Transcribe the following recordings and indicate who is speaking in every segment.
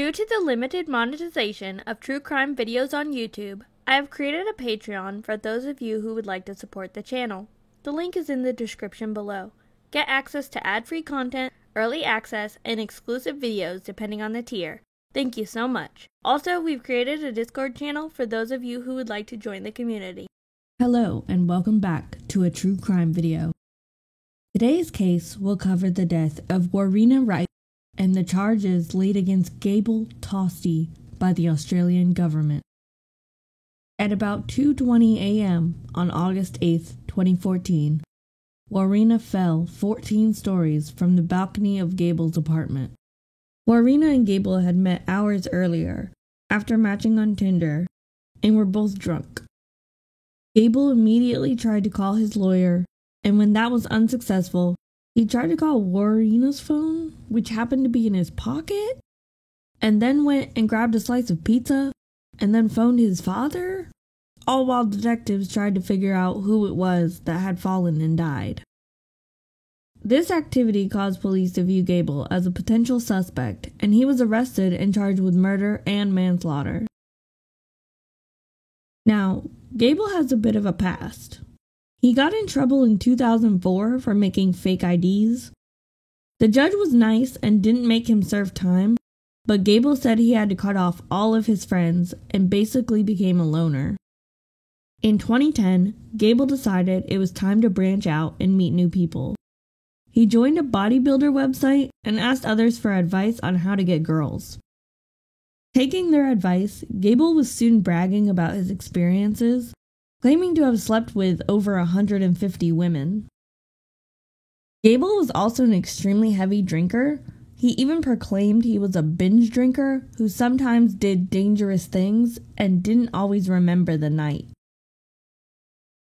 Speaker 1: Due to the limited monetization of true crime videos on YouTube, I have created a Patreon for those of you who would like to support the channel. The link is in the description below. Get access to ad-free content, early access, and exclusive videos depending on the tier. Thank you so much. Also, we've created a Discord channel for those of you who would like to join the community.
Speaker 2: Hello and welcome back to a true crime video. Today's case will cover the death of Warrena Wright and the charges laid against Gable Tosti by the Australian government. At about 2:20 a.m. on August 8, 2014, Warrena fell 14 stories from the balcony of Gable's apartment. Warrena and Gable had met hours earlier after matching on Tinder and were both drunk. Gable immediately tried to call his lawyer, and when that was unsuccessful, he tried to call Warrena's phone, which happened to be in his pocket, and then went and grabbed a slice of pizza, and then phoned his father, all while detectives tried to figure out who it was that had fallen and died. This activity caused police to view Gable as a potential suspect, and he was arrested and charged with murder and manslaughter. Now, Gable has a bit of a past. He got in trouble in 2004 for making fake IDs. The judge was nice and didn't make him serve time, but Gable said he had to cut off all of his friends and basically became a loner. In 2010, Gable decided it was time to branch out and meet new people. He joined a bodybuilder website and asked others for advice on how to get girls. Taking their advice, Gable was soon bragging about his experiences, claiming to have slept with over 150 women. Gable was also an extremely heavy drinker. He even proclaimed he was a binge drinker who sometimes did dangerous things and didn't always remember the night.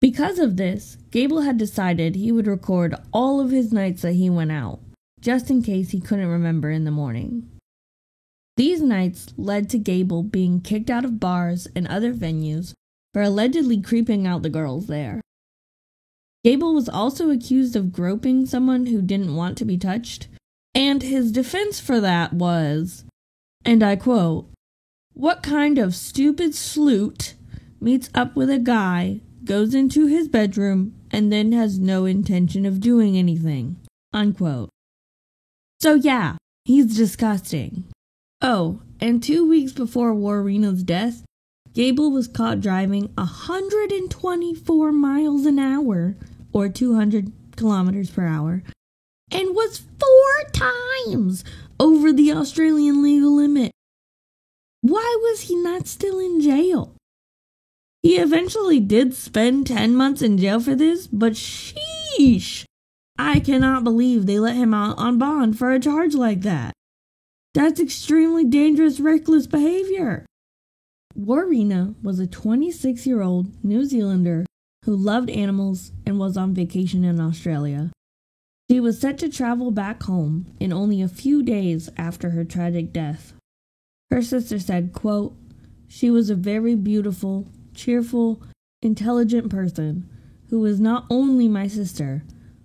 Speaker 2: Because of this, Gable had decided he would record all of his nights that he went out, just in case he couldn't remember in the morning. These nights led to Gable being kicked out of bars and other venues for allegedly creeping out the girls there. Gable was also accused of groping someone who didn't want to be touched, and his defense for that was, and I quote, "What kind of stupid sloot meets up with a guy, goes into his bedroom, and then has no intention of doing anything," unquote. So yeah, he's disgusting. Oh, and 2 weeks before Warrena's death, Gable was caught driving 124 miles an hour, or 200 kilometers per hour, and was 4 times over the Australian legal limit. Why was he not still in jail? He eventually did spend 10 months in jail for this, but sheesh, I cannot believe they let him out on bond for a charge like that. That's extremely dangerous, reckless behavior. Warrena was a 26-year-old New Zealander who loved animals and was on vacation in Australia. She was set to travel back home in only a few days after her tragic death. Her sister said, quote, "She was a very beautiful, cheerful, intelligent person who was not only my sister,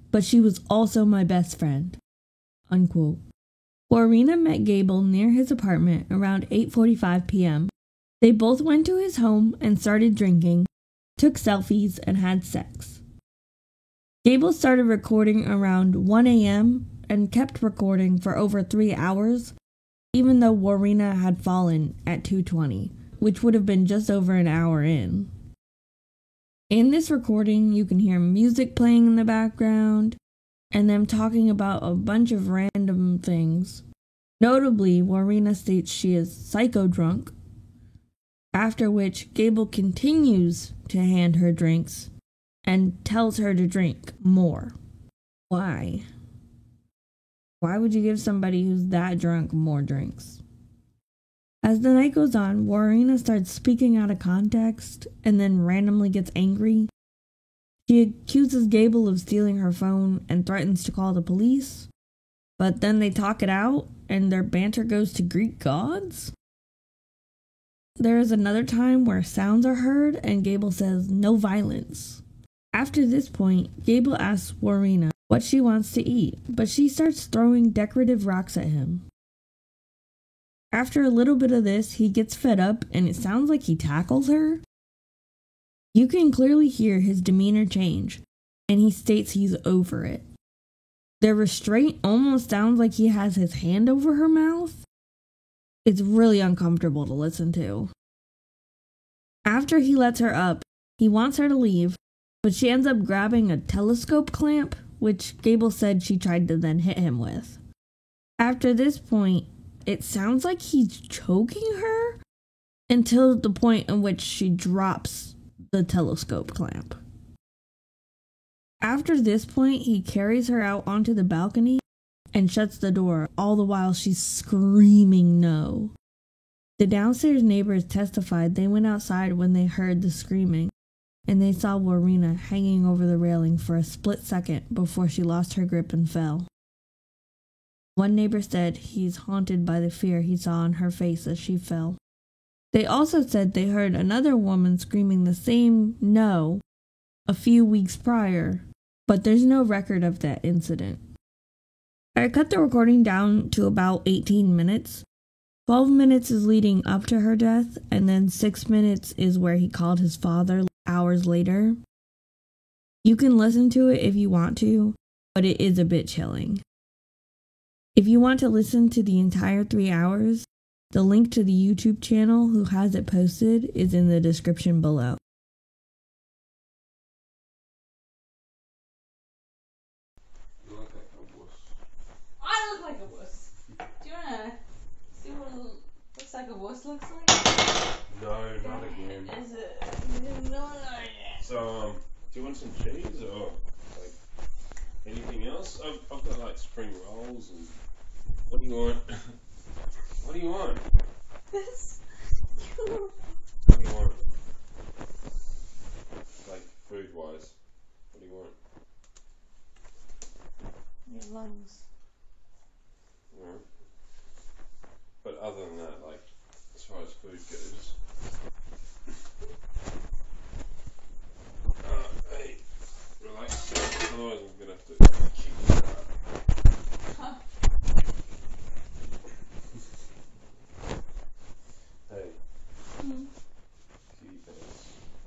Speaker 2: but she was also my best friend," unquote. Warrena met Gable near his apartment around 8:45 p.m. They both went to his home and started drinking, took selfies, and had sex. Gable started recording around 1 a.m. and kept recording for over 3 hours, even though Warrena had fallen at 2:20, which would have been just over an hour in. In this recording, you can hear music playing in the background, and them talking about a bunch of random things. Notably, Warrena states she is psycho drunk, after which Gable continues to hand her drinks and tells her to drink more. Why? Why would you give somebody who's that drunk more drinks? As the night goes on, Warrena starts speaking out of context and then randomly gets angry. She accuses Gable of stealing her phone and threatens to call the police, but then they talk it out and their banter goes to Greek gods. There is another time where sounds are heard and Gable says, "No violence." After this point, Gable asks Warrena what she wants to eat, but she starts throwing decorative rocks at him. After a little bit of this, he gets fed up and it sounds like he tackles her. You can clearly hear his demeanor change, and he states he's over it. The restraint almost sounds like he has his hand over her mouth. It's really uncomfortable to listen to. After he lets her up, he wants her to leave, but she ends up grabbing a telescope clamp, which Gable said she tried to then hit him with. After this point, it sounds like he's choking her until the point in which she drops the telescope clamp. After this point, he carries her out onto the balcony and shuts the door, all the while she's screaming no. The downstairs neighbors testified they went outside when they heard the screaming, and they saw Warina hanging over the railing for a split second before she lost her grip and fell. One neighbor said he's haunted by the fear he saw on her face as she fell. They also said they heard another woman screaming the same no a few weeks prior, but there's no record of that incident. I cut the recording down to about 18 minutes. 12 minutes is leading up to her death, and then 6 minutes is where he called his father hours later. You can listen to it if you want to, but it is a bit chilling. If you want to listen to the entire 3 hours, the link to the YouTube channel who has it posted is in the description below.
Speaker 3: I look like a wuss. Do you wanna see what it looks like a wuss looks like?
Speaker 4: No, not again.
Speaker 3: Is it? No, not again.
Speaker 4: So, do you want some cheese or like anything else? I've got like spring rolls and what do you want? What do you want?
Speaker 3: This.
Speaker 4: What do you want? Like food wise, what do you want?
Speaker 3: Your lungs.
Speaker 4: Yeah. But other than that, like as far as food goes. Hey, relax. Otherwise, I'm gonna have to kick you out.
Speaker 3: Huh?
Speaker 4: Hey. Kiwi bears.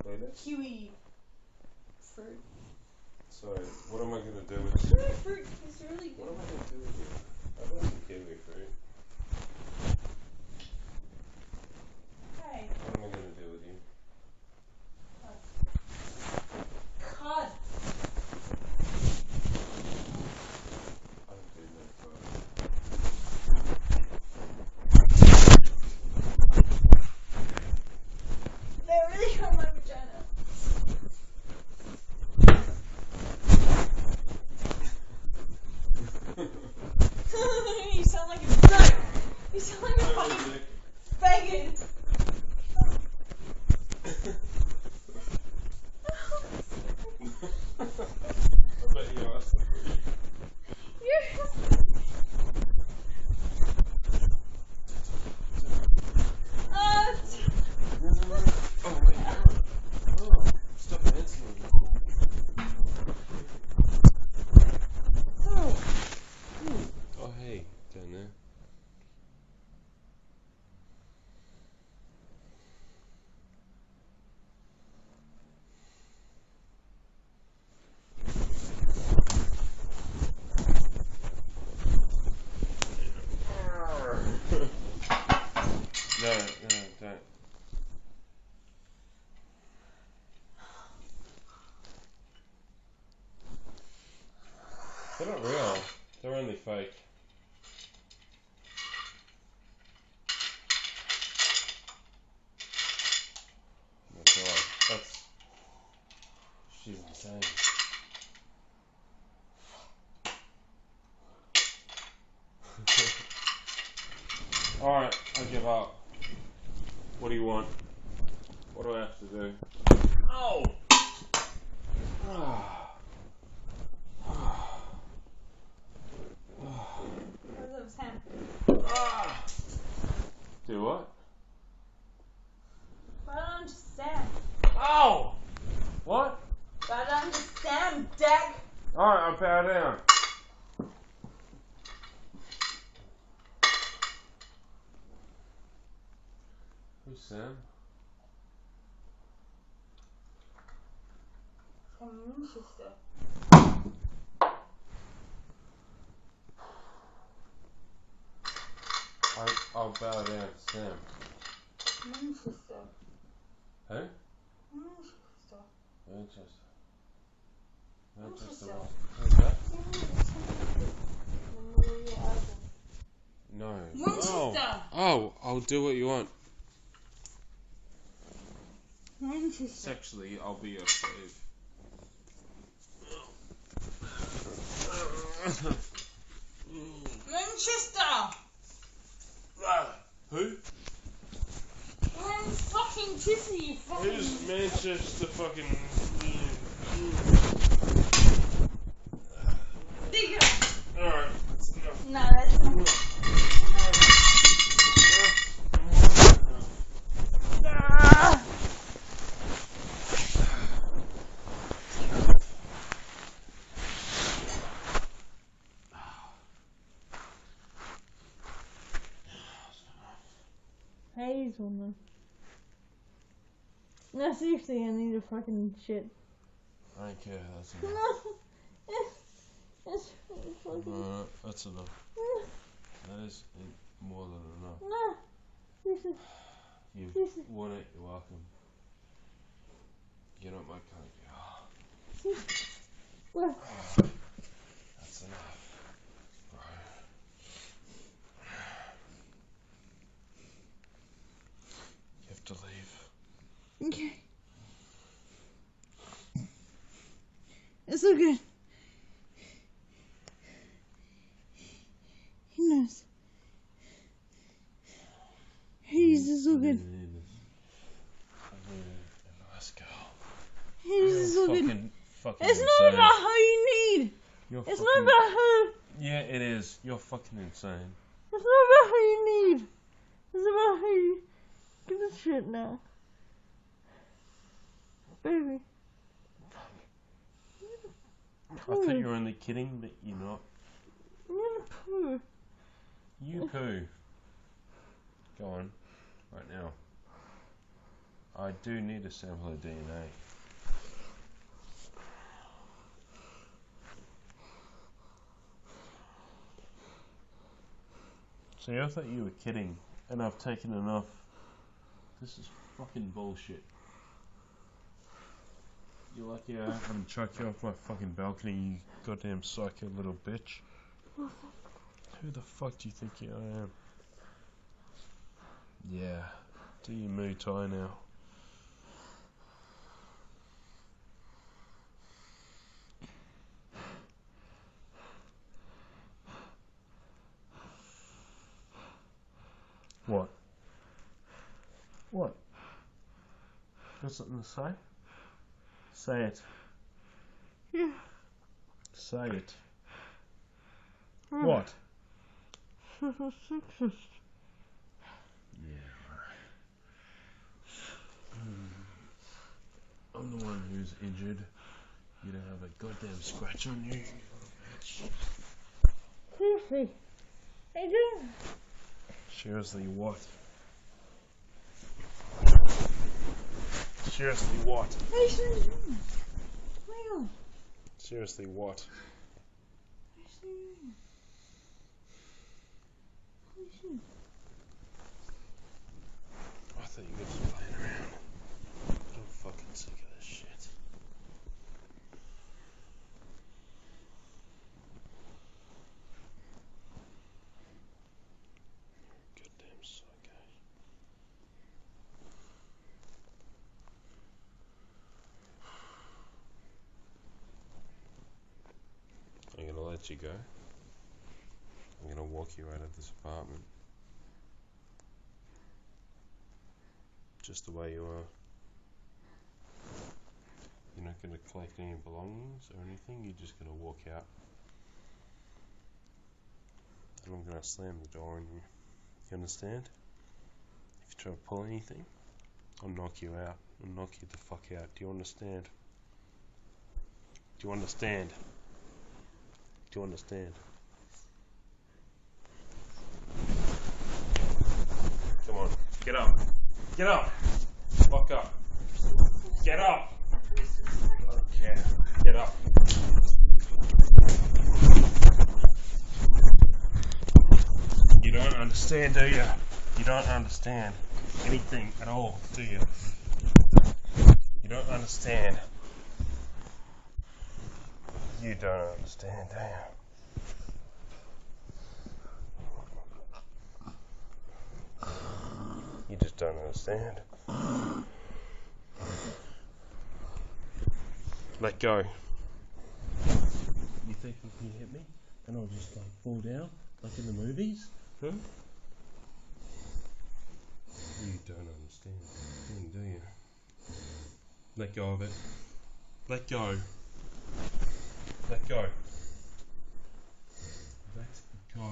Speaker 4: Play that?
Speaker 3: Kiwi fruit.
Speaker 4: So, what am I gonna do with
Speaker 3: Kiwi
Speaker 4: you?
Speaker 3: fruit is really
Speaker 4: What
Speaker 3: good.
Speaker 4: am I gonna do with you? I don't like kiwi fruit.
Speaker 3: Hey,
Speaker 4: What am I gonna do with you?
Speaker 3: cod.
Speaker 4: I don't do that, but
Speaker 3: They really hurt my vagina. You sound like a nut. You sound like a fucking faggot.
Speaker 4: I bet you asked for it. Oh my god. Oh, stop answering me. Oh hey, down there. No, don't. They're not real. They're only fake. Oh my god, she's insane. Alright, I give up. What do you want? What do I have to do? Oh! Do what?
Speaker 3: I don't understand.
Speaker 4: Oh! What?
Speaker 3: I don't understand, Dick.
Speaker 4: Alright, I'll bow down. Sam?
Speaker 3: From Manchester.
Speaker 4: I'll bow down to Sam.
Speaker 3: Manchester.
Speaker 4: Who?
Speaker 3: Manchester.
Speaker 4: Manchester.
Speaker 3: Manchester.
Speaker 4: What? Who's that?
Speaker 3: The Maria album.
Speaker 4: No.
Speaker 3: Manchester.
Speaker 4: Oh, I'll do what you want.
Speaker 3: Manchester.
Speaker 4: Sexually, I'll be your slave.
Speaker 3: Manchester.
Speaker 4: Who?
Speaker 3: I'm fucking kissing you. Fucking.
Speaker 4: Who's Manchester fucking...
Speaker 3: Digger.
Speaker 4: Alright, that's enough.
Speaker 3: No, that's not. Ah. Hazelnut. No, seriously, I need a fucking shit.
Speaker 4: I don't care, that's enough.
Speaker 3: No. It's fucking.
Speaker 4: That's enough. That is more than enough.
Speaker 3: No. This is.
Speaker 4: You
Speaker 3: This is.
Speaker 4: want it, you're welcome. You're not my kind of
Speaker 3: What?
Speaker 4: That's enough. Bro. You have to leave.
Speaker 3: Okay. It's so good. He knows. He's so good.
Speaker 4: Nice girl.
Speaker 3: He's so good.
Speaker 4: Fucking
Speaker 3: It's not
Speaker 4: insane.
Speaker 3: about how you need.
Speaker 4: You're
Speaker 3: It's
Speaker 4: fucking,
Speaker 3: not about how.
Speaker 4: Yeah, it is. You're fucking insane.
Speaker 3: It's not about how you need. It's about how you give a shit now. Baby.
Speaker 4: I thought you were only kidding, but you're not.
Speaker 3: You're the poo.
Speaker 4: You poo. Go on. Right now. I do need a sample of DNA. See, I thought you were kidding, and I've taken enough. This is fucking bullshit. You're lucky I haven't chucked you off my fucking balcony, you goddamn psycho little bitch. Who the fuck do you think I am? Yeah, do your Muay Thai now. What? What? Got something to say? Say it.
Speaker 3: Yeah.
Speaker 4: Say it. What?
Speaker 3: So sexist.
Speaker 4: Yeah, I'm the one who's injured. You don't have a goddamn scratch on you, you little bitch.
Speaker 3: Seriously. Adrian.
Speaker 4: Seriously, what? Seriously, what?
Speaker 3: Adrian. Oh my god.
Speaker 4: Seriously, what? I thought you were just playing around. I'm fucking sick of this shit. Goddamn psycho. I'm gonna let you go. I'm gonna walk you out of this apartment. Just the way you are. You're not gonna collect any belongings or anything, you're just gonna walk out. And I'm gonna slam the door on you. You understand? If you try to pull anything, I'll knock you out. I'll knock you the fuck out. Do you understand? Do you understand? Do you understand? Come on, get up. Get up. Fuck up. Get up. Okay. Get up. You don't understand, do you? You don't understand anything at all, do you? You don't understand. You don't understand, do you? You just don't understand. Let go. You think you can hit me and I'll just like fall down like in the movies? Huh? You don't understand anything, do you? Let go of it. Let go. Let go. Let go.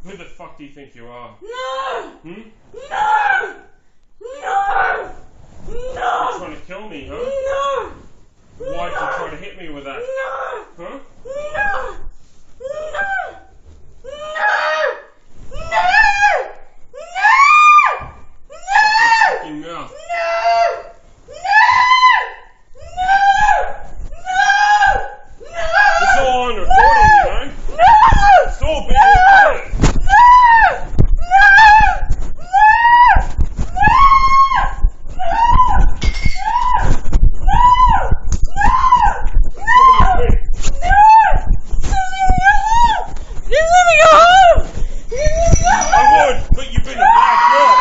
Speaker 4: Who the fuck do you think you are?
Speaker 2: No!
Speaker 4: Hmm?
Speaker 2: No! No! No!
Speaker 4: You're trying to kill me, huh?
Speaker 2: No!
Speaker 4: Why'd you try to hit me with that?
Speaker 2: No!
Speaker 4: Huh?
Speaker 2: No! No! No! No!
Speaker 4: Shut your fucking mouth. It's all on recording, you know? It's all being recorded. I would, but you've been a bad girl.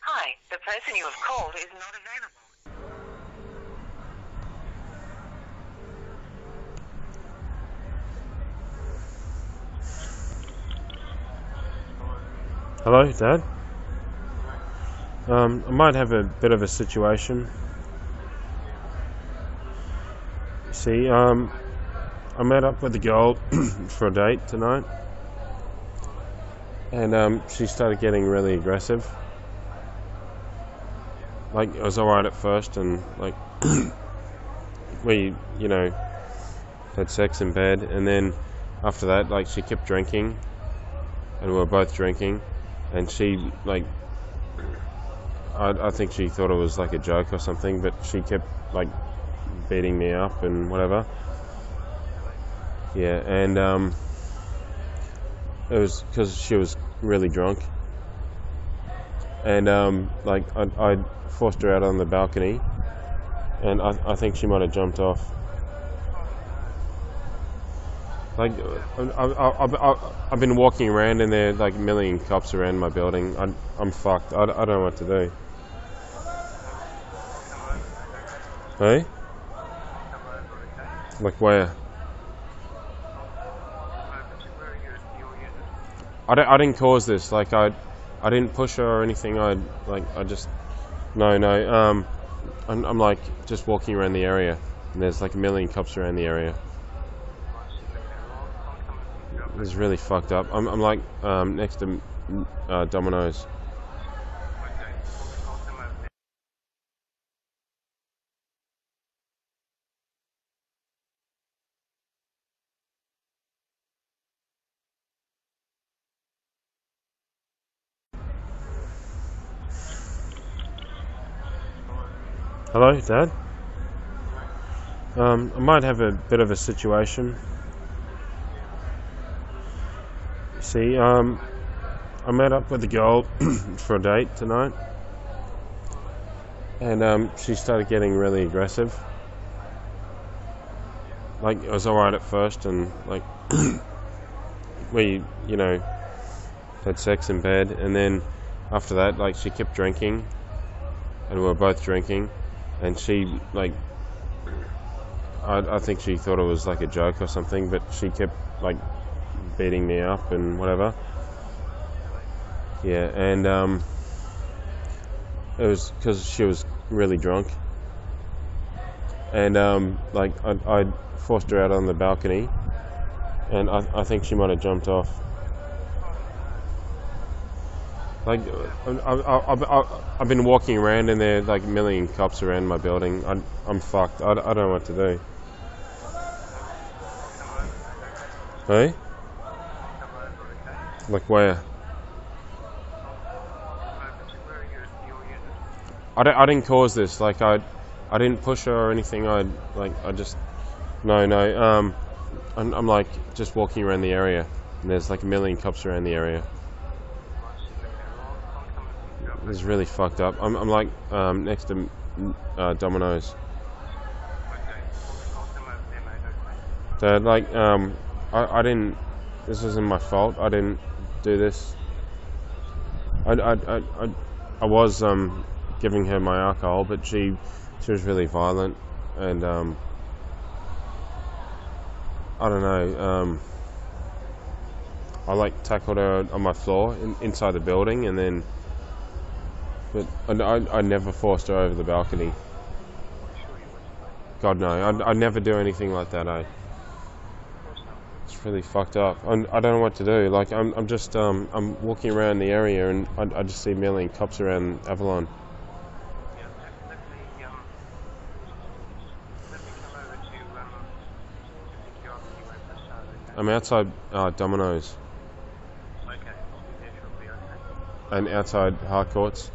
Speaker 5: Hi, the person you have called is not available.
Speaker 4: Hello, Dad? I might have a bit of a situation. See, I met up with a girl for a date tonight, and she started getting really aggressive. Like, it was alright at first, and like we, you know, had sex in bed, and then after that, like, she kept drinking, and we were both drinking, and she, like, I think she thought it was like a joke or something, but she kept, like, beating me up and whatever. Yeah, and it was because she was really drunk, and like, I forced her out on the balcony, and I think she might have jumped off. Like, I've been walking around and there are like a million cops around my building. I'm fucked. I don't know what to do. Hey? Like where? I didn't cause this. Like I didn't push her or anything. I'm like just walking around the area, and there's like a million cops around the area. It's really fucked up. I'm like next to Domino's. Hello, Dad? I might have a bit of a situation. See, I met up with a girl for a date tonight, and she started getting really aggressive. Like, it was alright at first, and like we, had sex in bed, and then after that, like, she kept drinking, and we were both drinking, and she, like, I think she thought it was like a joke or something, but she kept, like, beating me up and whatever. Yeah, and it was because she was really drunk, and like, I forced her out on the balcony, and I think she might have jumped off. Like, I've been walking around and there are like a million cops around my building. I'm fucked. I don't know what to do. Hey? Like where? I didn't cause this. Like I didn't push her or anything. I'm like just walking around the area, and there's like a million cops around the area. It's really fucked up. I'm like next to Domino's. Dad, like, I didn't. This isn't my fault. I didn't do this. I was giving her my alcohol, but she was really violent, and I don't know. I like tackled her on my floor inside the building, and then. But I never forced her over the balcony. God no, I'd never do anything like that. It's really fucked up. I don't know what to do. Like I'm just I'm walking around the area, and I just see a million cops around Avalon. I'm outside Domino's. And outside Harcourts.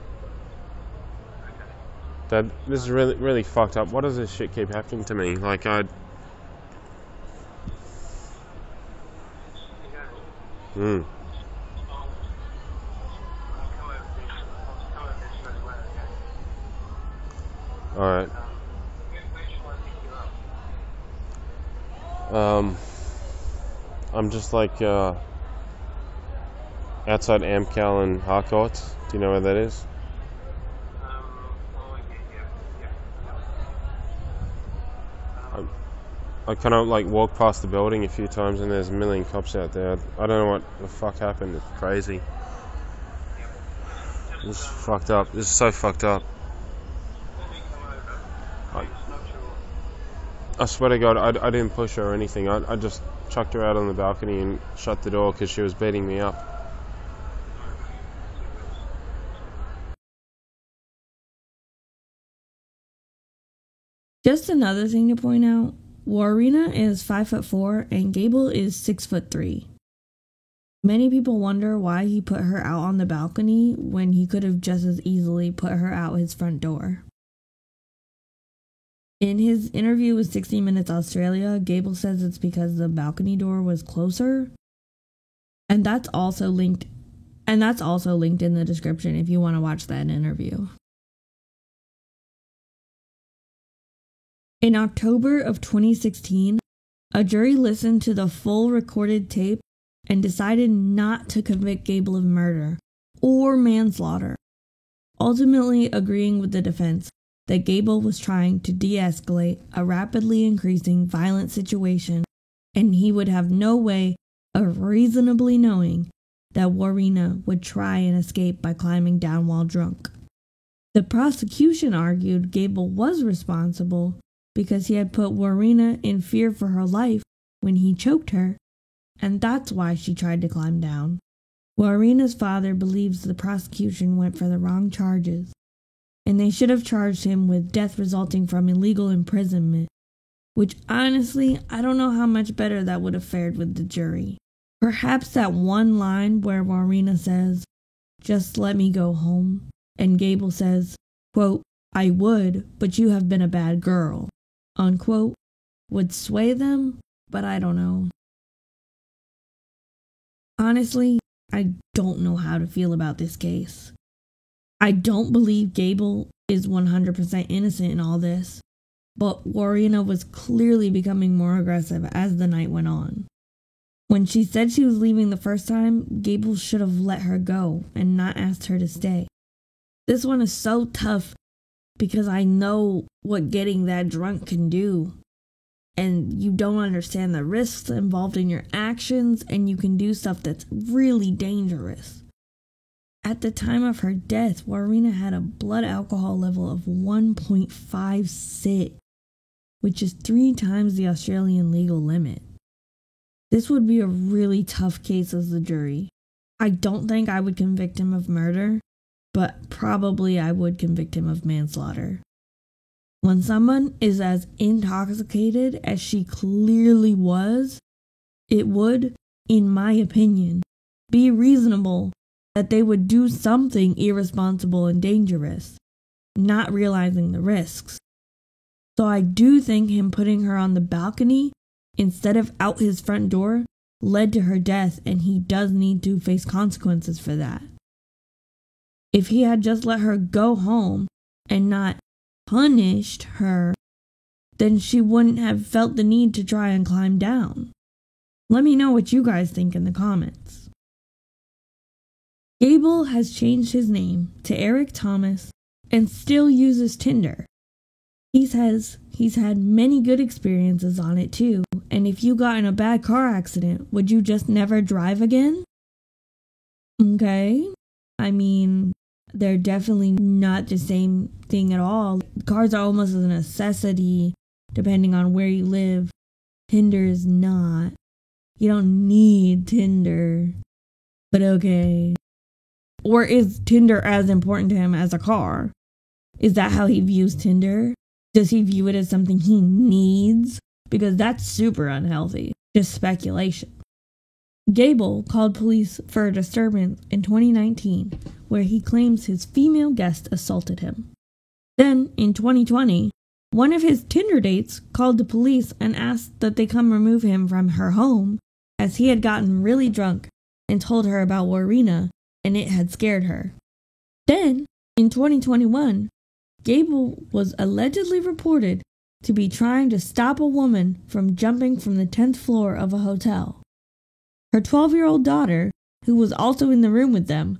Speaker 4: Dad, this is really, really fucked up. Why does this shit keep happening to me? Like, Alright. I'm just like, outside Amcal and Harcourts. Do you know where that is? I kind of like walked past the building a few times, and there's a million cops out there. I don't know what the fuck happened. It's crazy. This is fucked up. This is so fucked up. I swear to God, I didn't push her or anything. I just chucked her out on the balcony and shut the door because she was beating me up.
Speaker 2: Just another thing to point out, Warrena is 5'4" and Gable is 6'3". Many people wonder why he put her out on the balcony when he could have just as easily put her out his front door. In his interview with 60 Minutes Australia, Gable says it's because the balcony door was closer. And that's also linked in the description if you want to watch that interview. In October of 2016, a jury listened to the full recorded tape and decided not to convict Gable of murder or manslaughter, ultimately agreeing with the defense that Gable was trying to de-escalate a rapidly increasing violent situation, and he would have no way of reasonably knowing that Warina would try and escape by climbing down while drunk. The prosecution argued Gable was responsible because he had put Warina in fear for her life when he choked her, and that's why she tried to climb down. Warina's father believes the prosecution went for the wrong charges, and they should have charged him with death resulting from illegal imprisonment, which honestly, I don't know how much better that would have fared with the jury. Perhaps that one line where Warina says, "Just let me go home," and Gable says, quote, "I would, but you have been a bad girl," unquote, would sway them, but I don't know. Honestly, I don't know how to feel about this case. I don't believe Gable is 100% innocent in all this, but Warina was clearly becoming more aggressive as the night went on. When she said she was leaving the first time, Gable should have let her go and not asked her to stay. This one is so tough because I know what getting that drunk can do. And you don't understand the risks involved in your actions, and you can do stuff that's really dangerous. At the time of her death, Warina had a blood alcohol level of 1.56, which is 3 times the Australian legal limit. This would be a really tough case as the jury. I don't think I would convict him of murder, but probably I would convict him of manslaughter. When someone is as intoxicated as she clearly was, it would, in my opinion, be reasonable that they would do something irresponsible and dangerous, not realizing the risks. So I do think him putting her on the balcony instead of out his front door led to her death, and he does need to face consequences for that. If he had just let her go home and not punished her, then she wouldn't have felt the need to try and climb down. Let me know what you guys think in the comments. Gable has changed his name to Eric Thomas and still uses Tinder. He says he's had many good experiences on it too, and if you got in a bad car accident, would you just never drive again? Okay, I mean, they're definitely not the same thing at all. Cars are almost a necessity depending on where you live. Tinder is not. You don't need Tinder. But okay. Or is Tinder as important to him as a car? Is that how he views Tinder? Does he view it as something he needs? Because that's super unhealthy. Just speculation. Gable called police for a disturbance in 2019 where he claims his female guest assaulted him. Then, in 2020, one of his Tinder dates called the police and asked that they come remove him from her home as he had gotten really drunk and told her about Warina and it had scared her. Then, in 2021, Gable was allegedly reported to be trying to stop a woman from jumping from the 10th floor of a hotel. Her 12-year-old daughter, who was also in the room with them,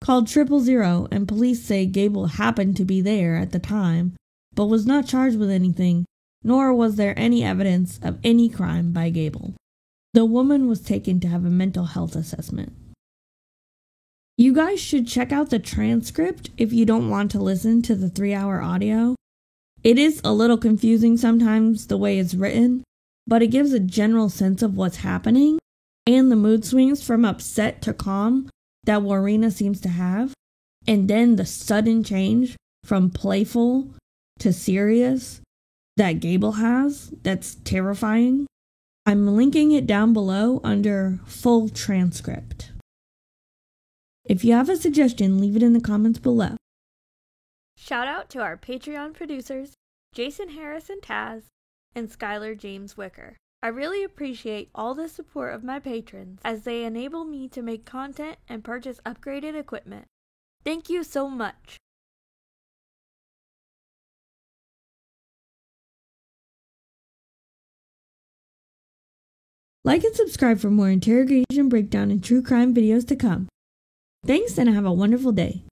Speaker 2: called 000 and police say Gable happened to be there at the time, but was not charged with anything, nor was there any evidence of any crime by Gable. The woman was taken to have a mental health assessment. You guys should check out the transcript if you don't want to listen to the 3-hour audio. It is a little confusing sometimes the way it's written, but it gives a general sense of what's happening and the mood swings from upset to calm that Warina seems to have, and then the sudden change from playful to serious that Gable has, that's terrifying. I'm linking it down below under full transcript. If you have a suggestion, leave it in the comments below.
Speaker 1: Shout out to our Patreon producers, Jason Harris and Taz, and Skylar James Wicker. I really appreciate all the support of my patrons as they enable me to make content and purchase upgraded equipment. Thank you so much.
Speaker 2: Like and subscribe for more interrogation, breakdown, and true crime videos to come. Thanks, and have a wonderful day.